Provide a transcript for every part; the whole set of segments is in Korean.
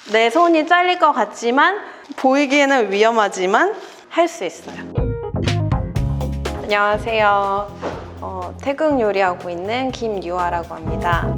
내 손이 잘릴 것 같지만 보이기에는 위험하지만 할 수 있어요. 안녕하세요. 태국 요리하고 있는 김유아라고 합니다.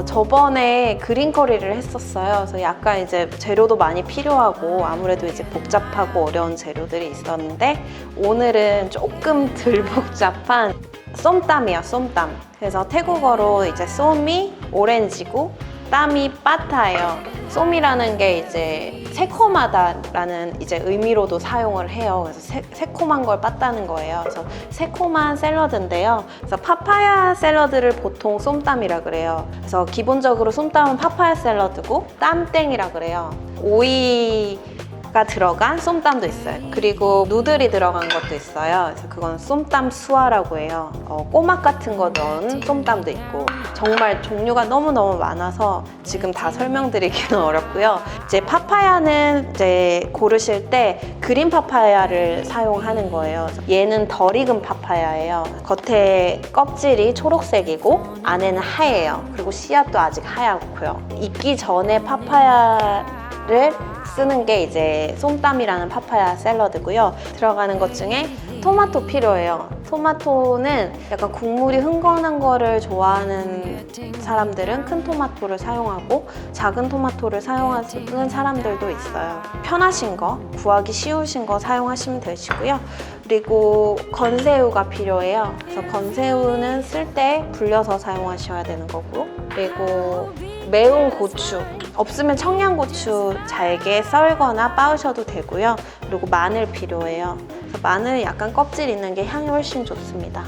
저번에 그린커리를 했었어요. 그래서 약간 이제 재료도 많이 필요하고 아무래도 이제 복잡하고 어려운 재료들이 있었는데 오늘은 조금 덜 복잡한 쏨땀이에요. 쏨땀. 그래서 태국어로 이제 쏨이 오렌지고 땀이 빠타예요. 쏨이라는 게 이제 새콤하다라는 이제 의미로도 사용을 해요. 그래서 새콤한 걸 빻다는 거예요. 그래서 새콤한 샐러드인데요. 그래서 파파야 샐러드를 보통 쏨땀이라 그래요. 그래서 기본적으로 쏨땀은 파파야 샐러드고 땀땡이라 그래요. 오이가 들어간 쏨땀도 있어요. 그리고 누들이 들어간 것도 있어요. 그래서 그건 쏨땀 수화라고 해요. 꼬막 같은 거 넣은 쏨땀도 있고 정말 종류가 너무너무 많아서 지금 다 설명드리기는 어렵고요. 이제 파파야는 이제 고르실 때 그린 파파야를 사용하는 거예요. 얘는 덜 익은 파파야예요. 겉에 껍질이 초록색이고 안에는 하얘요. 그리고 씨앗도 아직 하얗고요. 익기 전에 파파야를 쓰는 게 이제 쏨땀이라는 파파야 샐러드고요. 들어가는 것 중에 토마토 필요해요. 토마토는 약간 국물이 흥건한 거를 좋아하는 사람들은 큰 토마토를 사용하고 작은 토마토를 사용하는 사람들도 있어요. 편하신 거, 구하기 쉬우신 거 사용하시면 되시고요. 그리고 건새우가 필요해요. 그래서 건새우는 쓸 때 불려서 사용하셔야 되는 거고, 그리고 매운 고추, 없으면 청양고추 잘게 썰거나 빻으셔도 되고요. 그리고 마늘 필요해요. 그래서 마늘 약간 껍질 있는 게 향이 훨씬 좋습니다.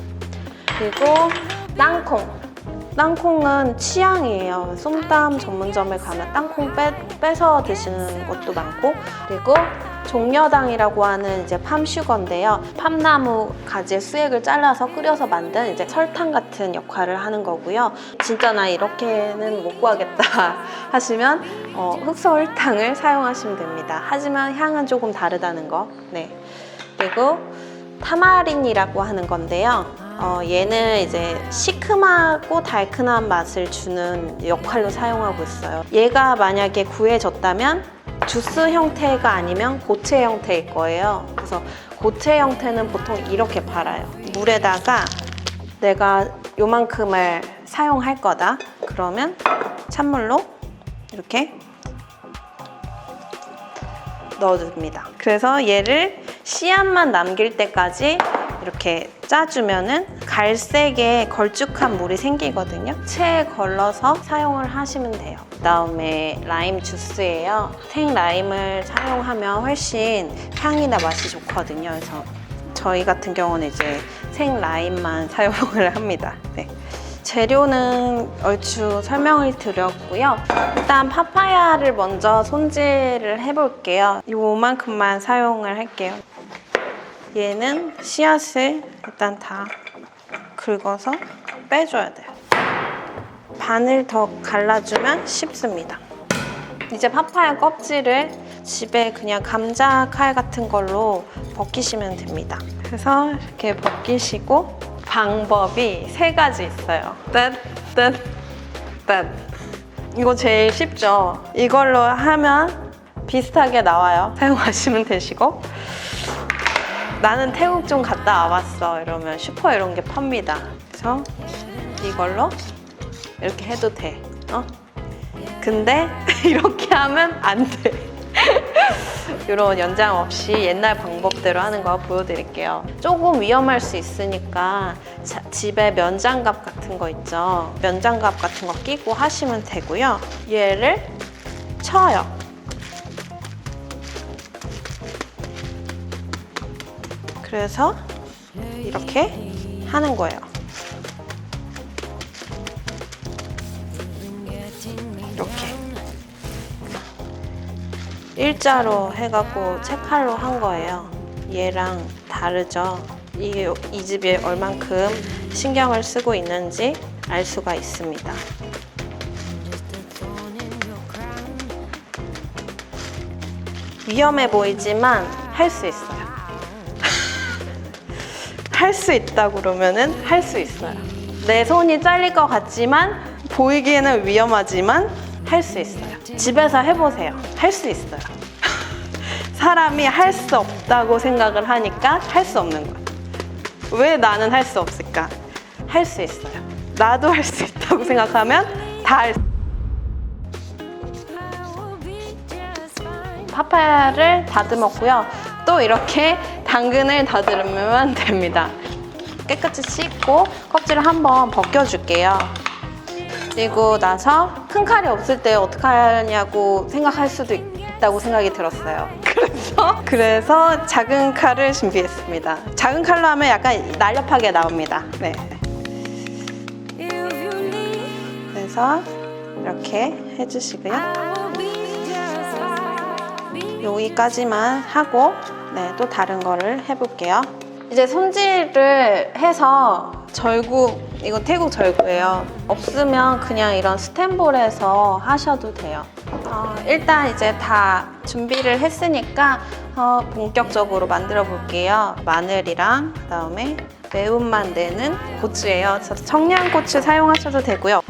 그리고 땅콩. 땅콩은 취향이에요. 쏨땀 전문점에 가면 땅콩 빼서 드시는 것도 많고, 그리고 종려당이라고 하는 이제 팜슈거인데요. 팜나무 가지의 수액을 잘라서 끓여서 만든 이제 설탕 같은 역할을 하는 거고요. 진짜 나 이렇게는 못 구하겠다 하시면 흑설탕을 사용하시면 됩니다. 하지만 향은 조금 다르다는 거. 네. 그리고 타마린이라고 하는 건데요. 얘는 이제 시큼하고 달큰한 맛을 주는 역할로 사용하고 있어요. 얘가 만약에 구해졌다면 주스 형태가 아니면 고체 형태일 거예요. 그래서 고체 형태는 보통 이렇게 팔아요. 물에다가 내가 요만큼을 사용할 거다. 그러면 찬물로 이렇게 넣어줍니다. 그래서 얘를 씨앗만 남길 때까지 이렇게 짜주면은 갈색의 걸쭉한 물이 생기거든요. 체에 걸러서 사용을 하시면 돼요. 그다음에 라임 주스예요. 생 라임을 사용하면 훨씬 향이나 맛이 좋거든요. 그래서 저희 같은 경우는 이제 생 라임만 사용을 합니다. 네. 재료는 얼추 설명을 드렸고요. 일단 파파야를 먼저 손질을 해볼게요. 요만큼만 사용을 할게요. 얘는 씨앗을 일단 다 긁어서 빼줘야 돼요. 반을 더 갈라주면 쉽습니다. 이제 파파야 껍질을 집에 그냥 감자 칼 같은 걸로 벗기시면 됩니다. 그래서 이렇게 벗기시고 방법이 3가지 있어요. 이거 제일 쉽죠? 이걸로 하면 비슷하게 나와요. 사용하시면 되시고, 나는 태국 좀 갔다 와봤어 이러면 슈퍼 이런 게 팝니다. 그래서 이걸로 이렇게 해도 돼. 근데 이렇게 하면 안 돼. 이런 연장 없이 옛날 방법대로 하는 거 보여드릴게요. 조금 위험할 수 있으니까 집에 면장갑 같은 거 있죠. 면장갑 같은 거 끼고 하시면 되고요. 얘를 쳐요. 그래서 이렇게 하는 거예요. 이렇게 일자로 해갖고 채칼로 한 거예요. 얘랑 다르죠? 이 집에 얼만큼 신경을 쓰고 있는지 알 수가 있습니다. 위험해 보이지만 할 수 있어요. 할 수 있다고 그러면은 할 수 있어요. 내 손이 잘릴 것 같지만 보이기에는 위험하지만 할 수 있어요. 집에서 해보세요. 할 수 있어요. 사람이 할 수 없다고 생각을 하니까 할 수 없는 거예요. 왜 나는 할 수 없을까? 할 수 있어요. 나도 할 수 있다고 생각하면 다 할 수 있어요. 파파야를 다듬었고요. 또 이렇게 당근을 다듬으면 됩니다. 깨끗이 씻고 껍질을 한번 벗겨줄게요. 그리고 나서 큰 칼이 없을 때 어떻게 하냐고 생각할 수도 있다고 생각이 들었어요. 그래서 작은 칼을 준비했습니다. 작은 칼로 하면 약간 날렵하게 나옵니다. 네. 그래서 이렇게 해주시고요. 여기까지만 하고 또 다른 거를 해볼게요. 이제 손질을 해서 절구, 이거 태국 절구예요. 없으면 그냥 이런 스텐볼에서 하셔도 돼요. 일단 이제 다 준비를 했으니까 본격적으로 만들어 볼게요. 마늘이랑 그다음에 매운맛 내는 고추예요. 청양고추 사용하셔도 되고요.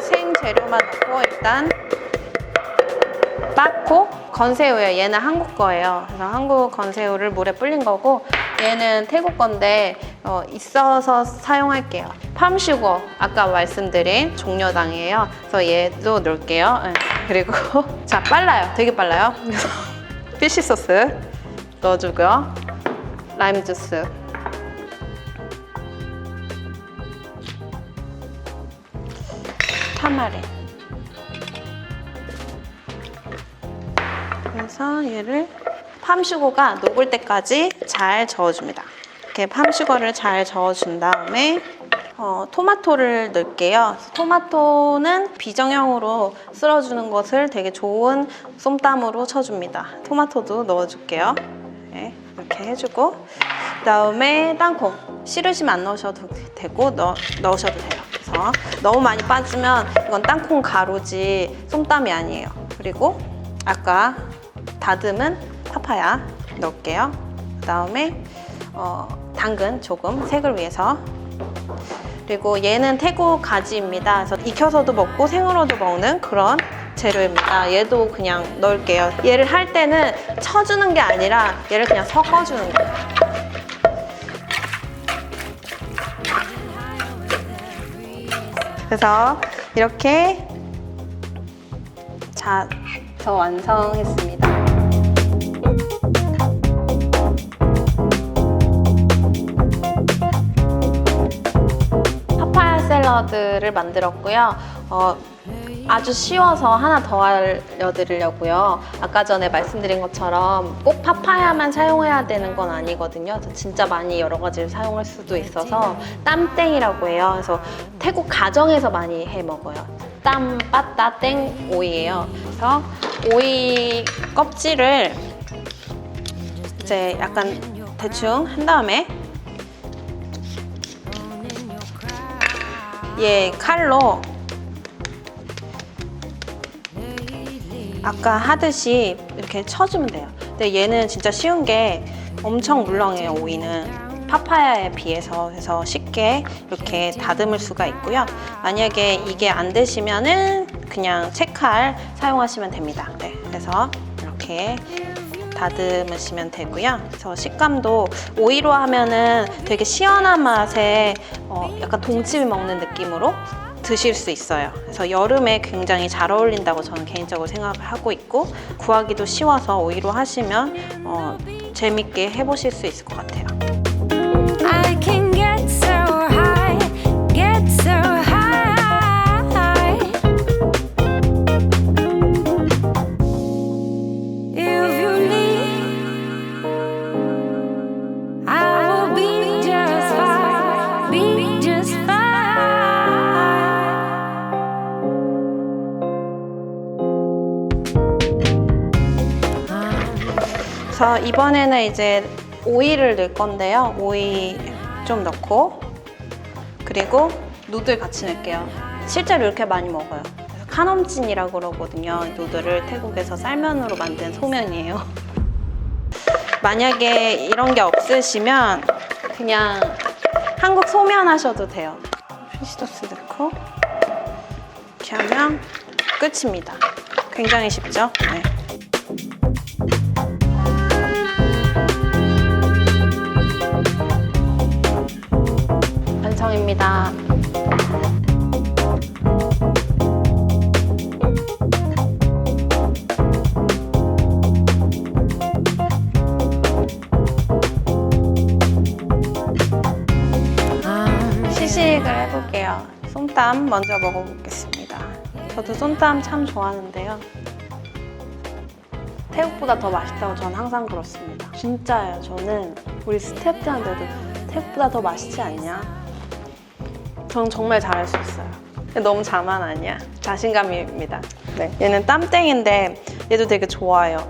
생재료만 넣고 일단 빻고, 건새우예요. 얘는 한국 거예요. 그래서 한국 건새우를 물에 불린 거고, 얘는 태국 건데 있어서 사용할게요. 팜슈거, 아까 말씀드린 종려당이에요. 그래서 얘도 넣을게요. 그리고 자, 빨라요. 되게 빨라요. 그래서 피쉬 소스 넣어주고요. 라임 주스, 타마린. 그래서 얘를 팜슈거가 녹을 때까지 잘 저어줍니다. 이렇게 팜슈거를 잘 저어준 다음에 토마토를 넣을게요. 토마토는 비정형으로 쓸어주는 것을 되게 좋은 쏨땀으로 쳐줍니다. 토마토도 넣어줄게요. 네, 이렇게 해주고, 그 다음에 땅콩. 싫으시면 안 넣으셔도 되고 넣으셔도 돼요. 그래서 너무 많이 빠지면 이건 땅콩 가루지 쏨땀이 아니에요. 그리고 아까 다듬은 파파야 넣을게요. 그 다음에 당근 조금 색을 위해서. 그리고 얘는 태국 가지입니다. 그래서 익혀서도 먹고 생으로도 먹는 그런 재료입니다. 얘도 그냥 넣을게요. 얘를 할 때는 쳐주는 게 아니라 얘를 그냥 섞어주는 거예요. 그래서 이렇게 저 완성했습니다. 파파야 샐러드를 만들었고요. 아주 쉬워서 하나 더 알려드리려고요. 아까 전에 말씀드린 것처럼 꼭 파파야만 사용해야 되는 건 아니거든요. 진짜 많이 여러 가지를 사용할 수도 있어서 땀땡이라고 해요. 그래서 태국 가정에서 많이 해 먹어요. 땀 빠따 땡 오이예요. 그래서 오이 껍질을 이제 약간 대충 한 다음에 얘 칼로 아까 하듯이 이렇게 쳐주면 돼요. 근데 얘는 진짜 쉬운 게 엄청 물렁해요. 오이는 파파야에 비해서. 그래서 쉽게 이렇게 다듬을 수가 있고요. 만약에 이게 안 되시면은 그냥 채칼 사용하시면 됩니다. 네, 그래서 이렇게 다듬으시면 되고요. 그래서 식감도 오이로 하면은 되게 시원한 맛에 약간 동치미 먹는 느낌으로 드실 수 있어요. 그래서 여름에 굉장히 잘 어울린다고 저는 개인적으로 생각을 하고 있고, 구하기도 쉬워서 오이로 하시면 재밌게 해보실 수 있을 것 같아요. I can get so high, get so high. If you leave, I will be just fine, be just fine. 그래서 이번에는 이제 오이를 넣을 건데요. 오이 좀 넣고, 그리고 누들 같이 넣을게요. 실제로 이렇게 많이 먹어요. 카놈찐이라고 그러거든요. 누들을 태국에서 쌀면으로 만든 소면이에요. 만약에 이런 게 없으시면 그냥 한국 소면 하셔도 돼요. 피쉬소스 넣고 이렇게 하면 끝입니다. 굉장히 쉽죠? 네. 완성입니다. 시식을 해볼게요. 솜땀 먼저 먹어보겠습니다. 저도 솜땀 참 좋아하는데요. 태국보다 더 맛있다고 저는 항상 그렇습니다. 진짜예요. 저는 우리 스태프들한테도 태국보다 더 맛있지 않냐? 저는 정말 잘할 수 있어요. 너무 자만 아니야? 자신감입니다. 네. 얘는 땀땡인데 얘도 되게 좋아요.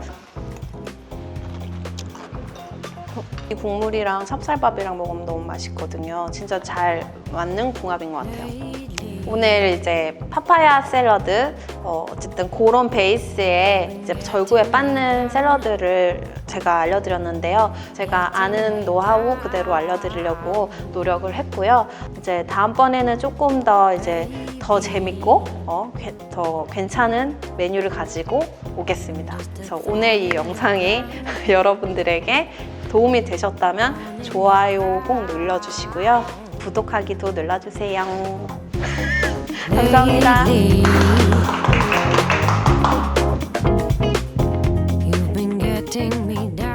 이 국물이랑 찹쌀밥이랑 먹으면 너무 맛있거든요. 진짜 잘 맞는 궁합인 것 같아요. 오늘 이제 파파야 샐러드, 어쨌든 그런 베이스에 이제 절구에 빻는 샐러드를 제가 알려드렸는데요. 제가 아는 노하우 그대로 알려드리려고 노력을 했고요. 이제 다음번에는 조금 더 이제 더 재밌고 더 괜찮은 메뉴를 가지고 오겠습니다. 그래서 오늘 이 영상이 여러분들에게 도움이 되셨다면 좋아요 꼭 눌러주시고요. 구독하기도 눌러주세요. 감사합니다. You've been getting me down.